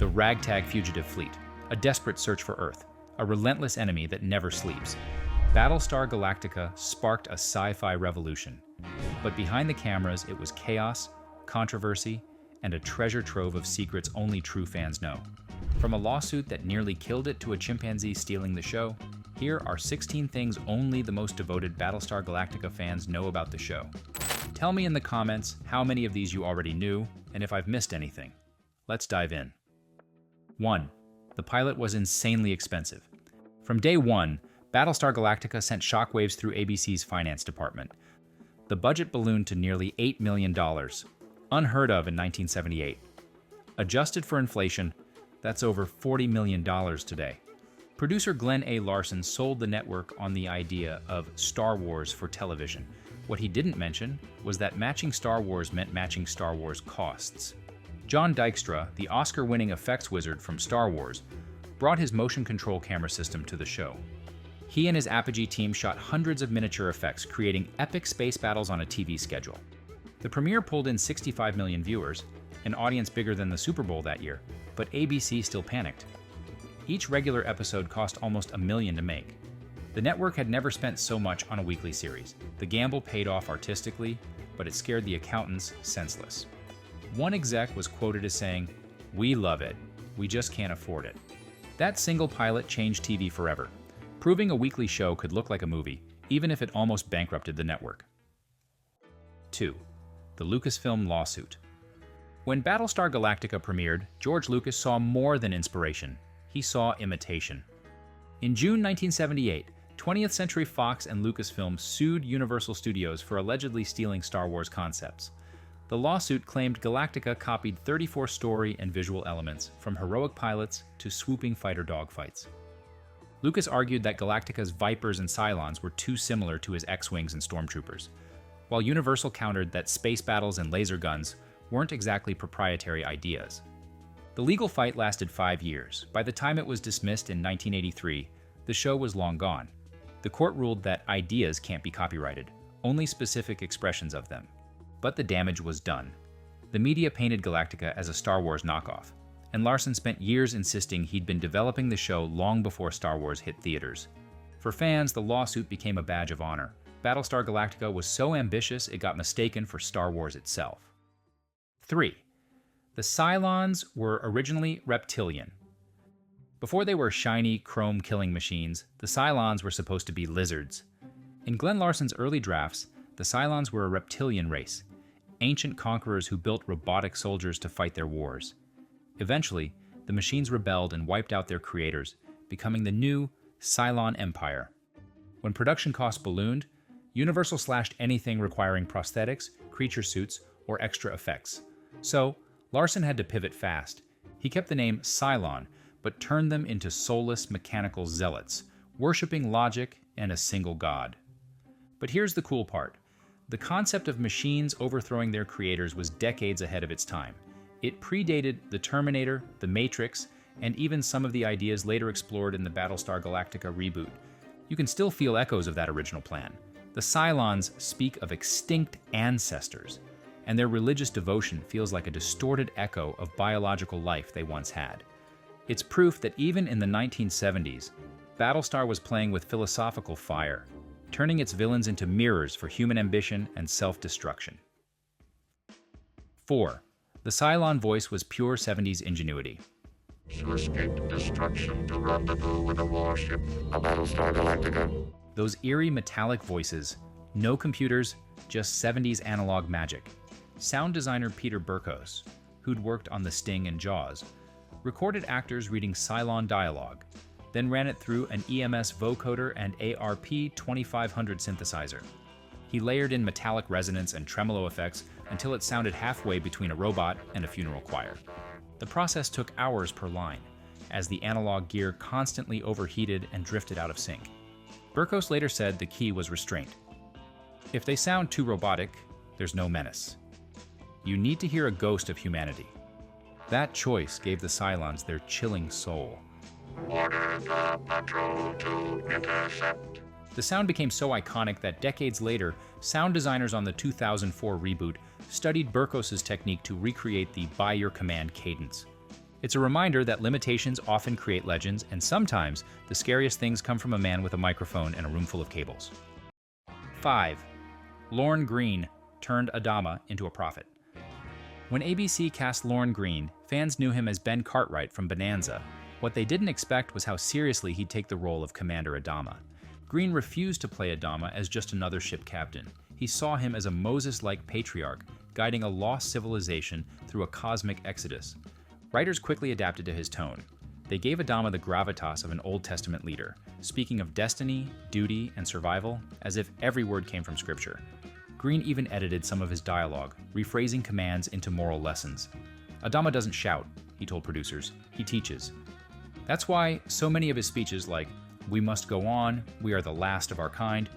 The ragtag fugitive fleet, a desperate search for Earth, a relentless enemy that never sleeps. Battlestar Galactica sparked a sci-fi revolution. But behind the cameras, it was chaos, controversy, and a treasure trove of secrets only true fans know. From a lawsuit that nearly killed it to a chimpanzee stealing the show, here are 16 things only the most devoted Battlestar Galactica fans know about the show. Tell me in the comments how many of these you already knew, and if I've missed anything. Let's dive in. 1. The pilot was insanely expensive. From day one, Battlestar Galactica sent shockwaves through ABC's finance department. The budget ballooned to nearly $8 million, unheard of in 1978. Adjusted for inflation, that's over $40 million today. Producer Glen A. Larson sold the network on the idea of Star Wars for television. What he didn't mention was that matching Star Wars meant matching Star Wars costs. John Dykstra, the Oscar-winning effects wizard from Star Wars, brought his motion control camera system to the show. He and his Apogee team shot hundreds of miniature effects, creating epic space battles on a TV schedule. The premiere pulled in 65 million viewers, an audience bigger than the Super Bowl that year, but ABC still panicked. Each regular episode cost almost $1 million to make. The network had never spent so much on a weekly series. The gamble paid off artistically, but it scared the accountants senseless. One exec was quoted as saying, "We love it, we just can't afford it." That single pilot changed TV forever, proving a weekly show could look like a movie, even if it almost bankrupted the network. 2. The Lucasfilm lawsuit. When Battlestar Galactica premiered, George Lucas saw more than inspiration. He saw imitation. In June 1978, 20th Century Fox and Lucasfilm sued Universal Studios for allegedly stealing Star Wars concepts. The lawsuit claimed Galactica copied 34 story and visual elements, from heroic pilots to swooping fighter dogfights. Lucas argued that Galactica's Vipers and Cylons were too similar to his X-Wings and Stormtroopers, while Universal countered that space battles and laser guns weren't exactly proprietary ideas. The legal fight lasted 5 years. By the time it was dismissed in 1983, the show was long gone. The court ruled that ideas can't be copyrighted, only specific expressions of them. But the damage was done. The media painted Galactica as a Star Wars knockoff, and Larson spent years insisting he'd been developing the show long before Star Wars hit theaters. For fans, the lawsuit became a badge of honor. Battlestar Galactica was so ambitious it got mistaken for Star Wars itself. 3. The Cylons were originally reptilian. Before they were shiny, chrome-killing machines, the Cylons were supposed to be lizards. In Glen Larson's early drafts, the Cylons were a reptilian race, ancient conquerors who built robotic soldiers to fight their wars. Eventually, the machines rebelled and wiped out their creators, becoming the new Cylon Empire. When production costs ballooned, Universal slashed anything requiring prosthetics, creature suits, or extra effects. So, Larson had to pivot fast. He kept the name Cylon, but turned them into soulless mechanical zealots, worshipping logic and a single god. But here's the cool part. The concept of machines overthrowing their creators was decades ahead of its time. It predated the Terminator, the Matrix, and even some of the ideas later explored in the Battlestar Galactica reboot. You can still feel echoes of that original plan. The Cylons speak of extinct ancestors, and their religious devotion feels like a distorted echo of biological life they once had. It's proof that even in the 1970s, Battlestar was playing with philosophical fire, turning its villains into mirrors for human ambition and self-destruction. 4. The Cylon voice was pure 70s ingenuity. To escape destruction to rendezvous with a warship, a Battlestar Galactica. Those eerie metallic voices, no computers, just 70s analog magic. Sound designer Peter Burkos, who'd worked on The Sting and Jaws, recorded actors reading Cylon dialogue, then ran it through an EMS vocoder and ARP 2500 synthesizer. He layered in metallic resonance and tremolo effects until it sounded halfway between a robot and a funeral choir. The process took hours per line, as the analog gear constantly overheated and drifted out of sync. Burkos later said the key was restraint. If they sound too robotic, there's no menace. You need to hear a ghost of humanity. That choice gave the Cylons their chilling soul. Order the patrol to intercept. The sound became so iconic that decades later, sound designers on the 2004 reboot studied Burkos' technique to recreate the by-your-command cadence. It's a reminder that limitations often create legends, and sometimes the scariest things come from a man with a microphone and a room full of cables. 5. Lorne Greene turned Adama into a prophet. When ABC cast Lorne Greene, fans knew him as Ben Cartwright from Bonanza. What they didn't expect was how seriously he'd take the role of Commander Adama. Greene refused to play Adama as just another ship captain. He saw him as a Moses-like patriarch, guiding a lost civilization through a cosmic exodus. Writers quickly adapted to his tone. They gave Adama the gravitas of an Old Testament leader, speaking of destiny, duty, and survival as if every word came from Scripture. Greene even edited some of his dialogue, rephrasing commands into moral lessons. Adama doesn't shout, he told producers, he teaches. That's why so many of his speeches like, "We must go on, we are the last of our kind,"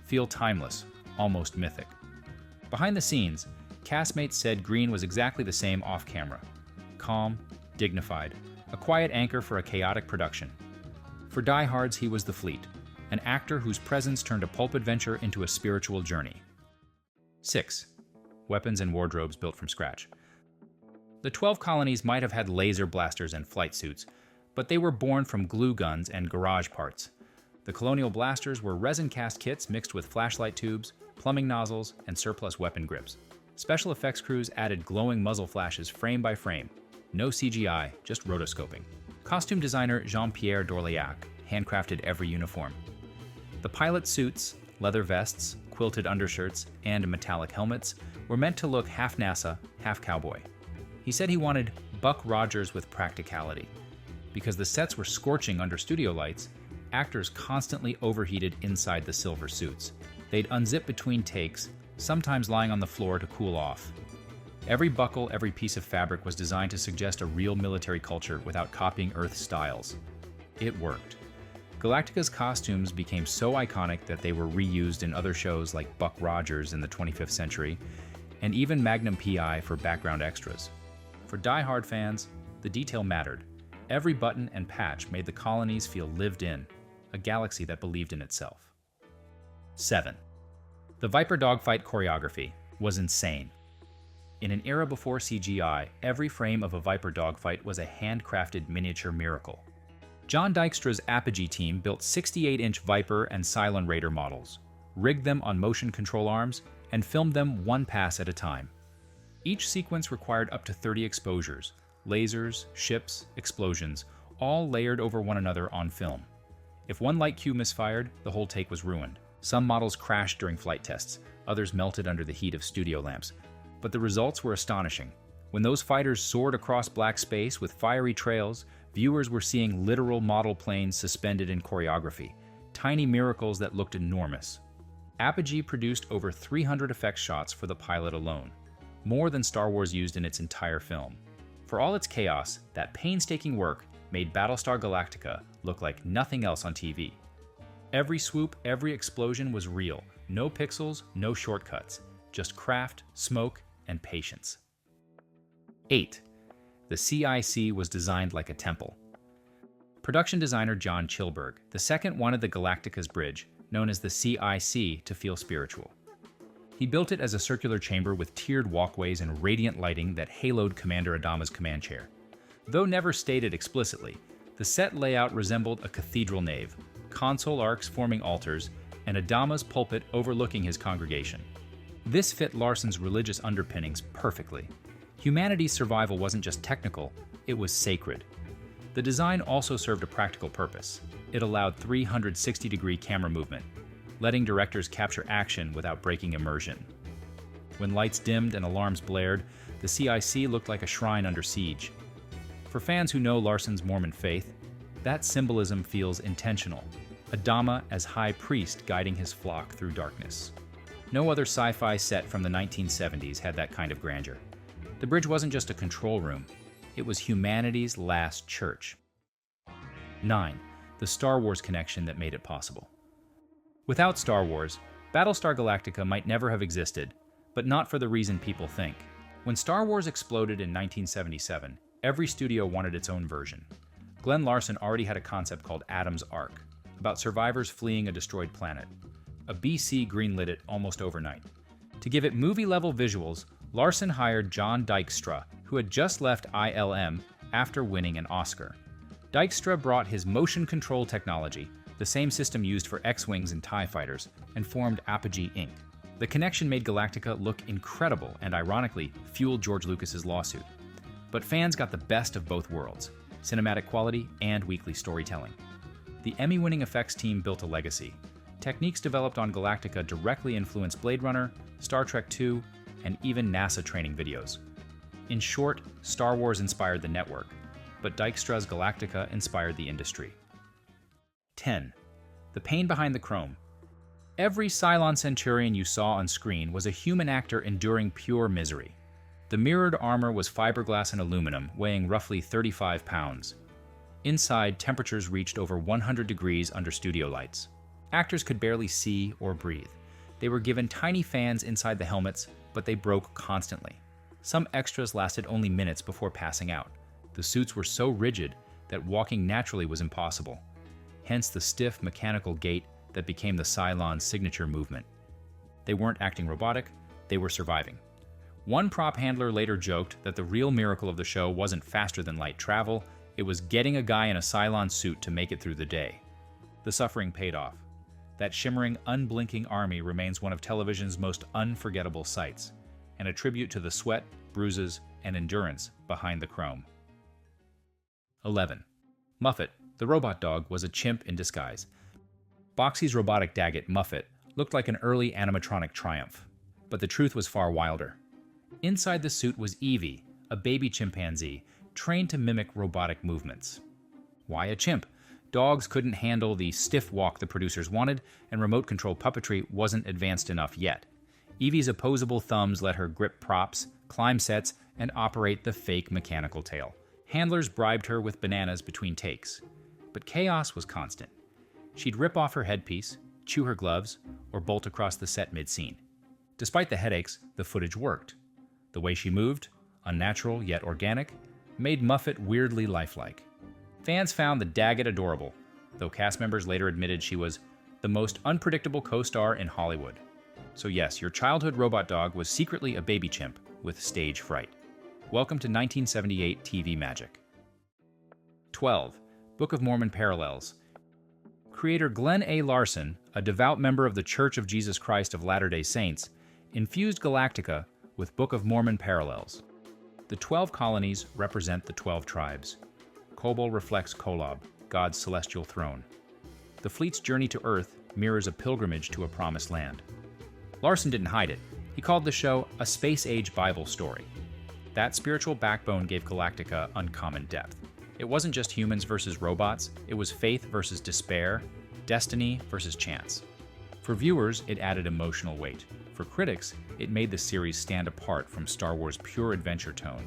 feel timeless, almost mythic. Behind the scenes, castmates said Greene was exactly the same off-camera. Calm, dignified, a quiet anchor for a chaotic production. For diehards, he was the Fleet, an actor whose presence turned a pulp adventure into a spiritual journey. 6. Weapons and wardrobes built from scratch. The 12 colonies might have had laser blasters and flight suits, but they were born from glue guns and garage parts. The colonial blasters were resin-cast kits mixed with flashlight tubes, plumbing nozzles, and surplus weapon grips. Special effects crews added glowing muzzle flashes frame by frame. No CGI, just rotoscoping. Costume designer Jean-Pierre Dorléac handcrafted every uniform. The pilot suits, leather vests, quilted undershirts, and metallic helmets were meant to look half NASA, half cowboy. He said he wanted Buck Rogers with practicality. Because the sets were scorching under studio lights, actors constantly overheated inside the silver suits. They'd unzip between takes, sometimes lying on the floor to cool off. Every buckle, every piece of fabric was designed to suggest a real military culture without copying Earth's styles. It worked. Galactica's costumes became so iconic that they were reused in other shows like Buck Rogers in the 25th century, and even Magnum P.I. for background extras. For die-hard fans, the detail mattered. Every button and patch made the colonies feel lived in, a galaxy that believed in itself. 7. The Viper dogfight choreography was insane. In an era before CGI, every frame of a Viper dogfight was a handcrafted miniature miracle. John Dykstra's Apogee team built 68-inch Viper and Cylon Raider models, rigged them on motion control arms, and filmed them one pass at a time. Each sequence required up to 30 exposures, lasers, ships, explosions, all layered over one another on film. If one light cue misfired, the whole take was ruined. Some models crashed during flight tests, others melted under the heat of studio lamps. But the results were astonishing. When those fighters soared across black space with fiery trails, viewers were seeing literal model planes suspended in choreography, tiny miracles that looked enormous. Apogee produced over 300 effects shots for the pilot alone, more than Star Wars used in its entire film. For all its chaos, that painstaking work made Battlestar Galactica look like nothing else on TV. Every swoop, every explosion was real. No pixels, no shortcuts. Just craft, smoke, and patience. 8. The CIC was designed like a temple. Production designer John Chilberg II wanted the Galactica's bridge, known as the CIC, to feel spiritual. He built it as a circular chamber with tiered walkways and radiant lighting that haloed Commander Adama's command chair. Though never stated explicitly, the set layout resembled a cathedral nave, console arcs forming altars, and Adama's pulpit overlooking his congregation. This fit Larson's religious underpinnings perfectly. Humanity's survival wasn't just technical, it was sacred. The design also served a practical purpose. It allowed 360-degree camera movement, letting directors capture action without breaking immersion. When lights dimmed and alarms blared, the CIC looked like a shrine under siege. For fans who know Larson's Mormon faith, that symbolism feels intentional. Adama as high priest guiding his flock through darkness. No other sci-fi set from the 1970s had that kind of grandeur. The bridge wasn't just a control room, it was humanity's last church. 9. The Star Wars connection that made it possible. Without Star Wars, Battlestar Galactica might never have existed, but not for the reason people think. When Star Wars exploded in 1977, every studio wanted its own version. Glen Larson already had a concept called Adam's Ark, about survivors fleeing a destroyed planet. A BC greenlit it almost overnight. To give it movie-level visuals, Larson hired John Dykstra, who had just left ILM after winning an Oscar. Dykstra brought his motion control technology, the same system used for X-Wings and TIE fighters, and formed Apogee Inc. The connection made Galactica look incredible and, ironically, fueled George Lucas's lawsuit. But fans got the best of both worlds, cinematic quality and weekly storytelling. The Emmy-winning effects team built a legacy. Techniques developed on Galactica directly influenced Blade Runner, Star Trek II, and even NASA training videos. In short, Star Wars inspired the network, but Dykstra's Galactica inspired the industry. 10. The pain behind the chrome. Every Cylon Centurion you saw on screen was a human actor enduring pure misery. The mirrored armor was fiberglass and aluminum, weighing roughly 35 pounds. Inside, temperatures reached over 100 degrees under studio lights. Actors could barely see or breathe. They were given tiny fans inside the helmets, but they broke constantly. Some extras lasted only minutes before passing out. The suits were so rigid that walking naturally was impossible. Hence the stiff mechanical gait that became the Cylon's signature movement. They weren't acting robotic, they were surviving. One prop handler later joked that the real miracle of the show wasn't faster than light travel, it was getting a guy in a Cylon suit to make it through the day. The suffering paid off. That shimmering, unblinking army remains one of television's most unforgettable sights, and a tribute to the sweat, bruises, and endurance behind the chrome. 11. Muffet, the robot dog, was a chimp in disguise. Boxy's robotic Daggett, Muffet, looked like an early animatronic triumph, but the truth was far wilder. Inside the suit was Evie, a baby chimpanzee, trained to mimic robotic movements. Why a chimp? Dogs couldn't handle the stiff walk the producers wanted, and remote-control puppetry wasn't advanced enough yet. Evie's opposable thumbs let her grip props, climb sets, and operate the fake mechanical tail. Handlers bribed her with bananas between takes. But chaos was constant. She'd rip off her headpiece, chew her gloves, or bolt across the set mid-scene. Despite the headaches, the footage worked. The way she moved, unnatural yet organic, made Muffet weirdly lifelike. Fans found the Daggett adorable, though cast members later admitted she was the most unpredictable co-star in Hollywood. So yes, your childhood robot dog was secretly a baby chimp with stage fright. Welcome to 1978 TV magic. 12. Book of Mormon parallels. Creator Glen A. Larson, a devout member of the Church of Jesus Christ of Latter-day Saints, infused Galactica with Book of Mormon parallels. The 12 colonies represent the 12 tribes. Kobol reflects Kolob, God's celestial throne. The fleet's journey to Earth mirrors a pilgrimage to a promised land. Larson didn't hide it. He called the show a space-age Bible story. That spiritual backbone gave Galactica uncommon depth. It wasn't just humans versus robots, it was faith versus despair, destiny versus chance. For viewers, it added emotional weight. For critics, it made the series stand apart from Star Wars' pure adventure tone.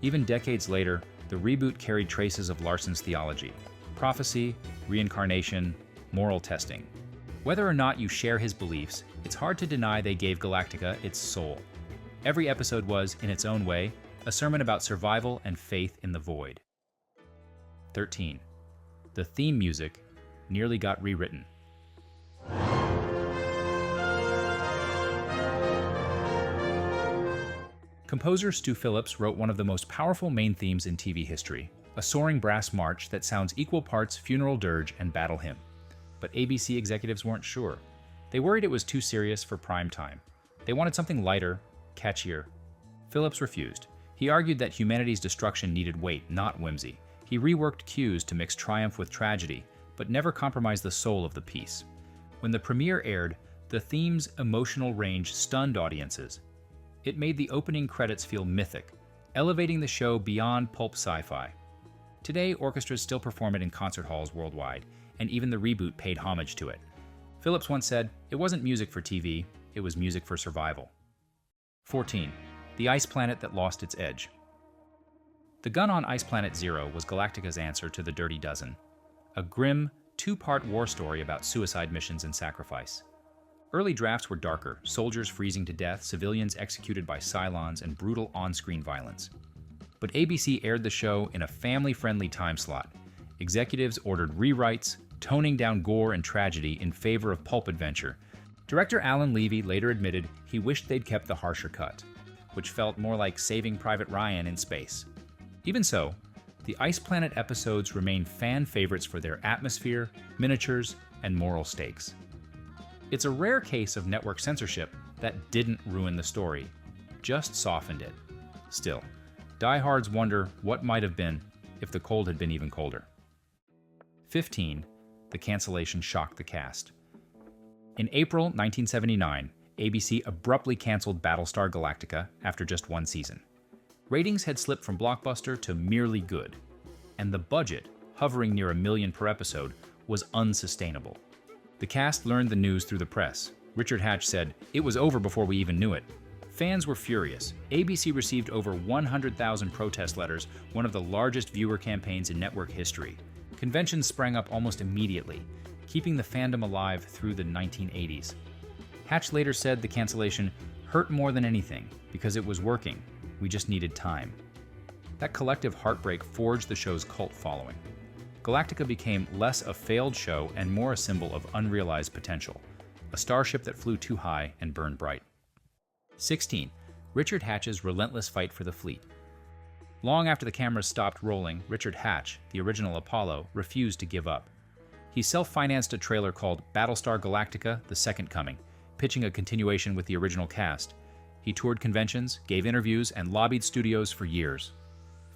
Even decades later, the reboot carried traces of Larson's theology: prophecy, reincarnation, moral testing. Whether or not you share his beliefs, it's hard to deny they gave Galactica its soul. Every episode was, in its own way, a sermon about survival and faith in the void. 13. The theme music nearly got rewritten. Composer Stu Phillips wrote one of the most powerful main themes in TV history, a soaring brass march that sounds equal parts funeral dirge and battle hymn. But ABC executives weren't sure. They worried it was too serious for prime time. They wanted something lighter, catchier. Phillips refused. He argued that humanity's destruction needed weight, not whimsy. He reworked cues to mix triumph with tragedy, but never compromised the soul of the piece. When the premiere aired, the theme's emotional range stunned audiences. It made the opening credits feel mythic, elevating the show beyond pulp sci-fi. Today, orchestras still perform it in concert halls worldwide, and even the reboot paid homage to it. Phillips once said, "It wasn't music for TV, it was music for survival." 14. The ice planet that lost its edge. The Gun on Ice Planet Zero was Galactica's answer to The Dirty Dozen, a grim, two-part war story about suicide missions and sacrifice. Early drafts were darker, soldiers freezing to death, civilians executed by Cylons, and brutal on-screen violence. But ABC aired the show in a family-friendly time slot. Executives ordered rewrites, toning down gore and tragedy in favor of pulp adventure. Director Alan Levy later admitted he wished they'd kept the harsher cut, which felt more like Saving Private Ryan in space. Even so, The Ice Planet episodes remain fan favorites for their atmosphere, miniatures, and moral stakes. It's a rare case of network censorship that didn't ruin the story, just softened it. Still, diehards wonder what might have been if the cold had been even colder. 15. The cancellation shocked the cast. In April 1979, ABC abruptly canceled Battlestar Galactica after just one season. Ratings had slipped from blockbuster to merely good, and the budget, hovering near $1 million per episode, was unsustainable. The cast learned the news through the press. Richard Hatch said, "It was over before we even knew it." Fans were furious. ABC received over 100,000 protest letters, one of the largest viewer campaigns in network history. Conventions sprang up almost immediately, keeping the fandom alive through the 1980s. Hatch later said the cancellation hurt more than anything because it was working. We just needed time. That collective heartbreak forged the show's cult following. Galactica became less a failed show and more a symbol of unrealized potential, a starship that flew too high and burned bright. 16. Richard Hatch's relentless fight for the fleet. Long after the cameras stopped rolling, Richard Hatch, the original Apollo, refused to give up. He self-financed a trailer called Battlestar Galactica: The Second Coming, pitching a continuation with the original cast. He toured conventions, gave interviews, and lobbied studios for years.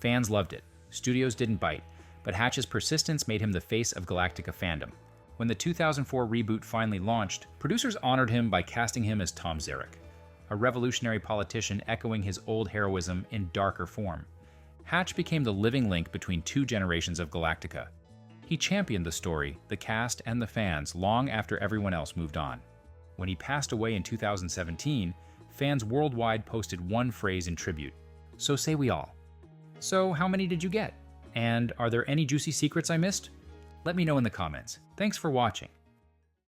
Fans loved it. Studios didn't bite, but Hatch's persistence made him the face of Galactica fandom. When the 2004 reboot finally launched, producers honored him by casting him as Tom Zarek, a revolutionary politician echoing his old heroism in darker form. Hatch became the living link between two generations of Galactica. He championed the story, the cast, and the fans long after everyone else moved on. When he passed away in 2017, fans worldwide posted one phrase in tribute: "So say we all." So how many did you get? And are there any juicy secrets I missed? Let me know in the comments. Thanks for watching.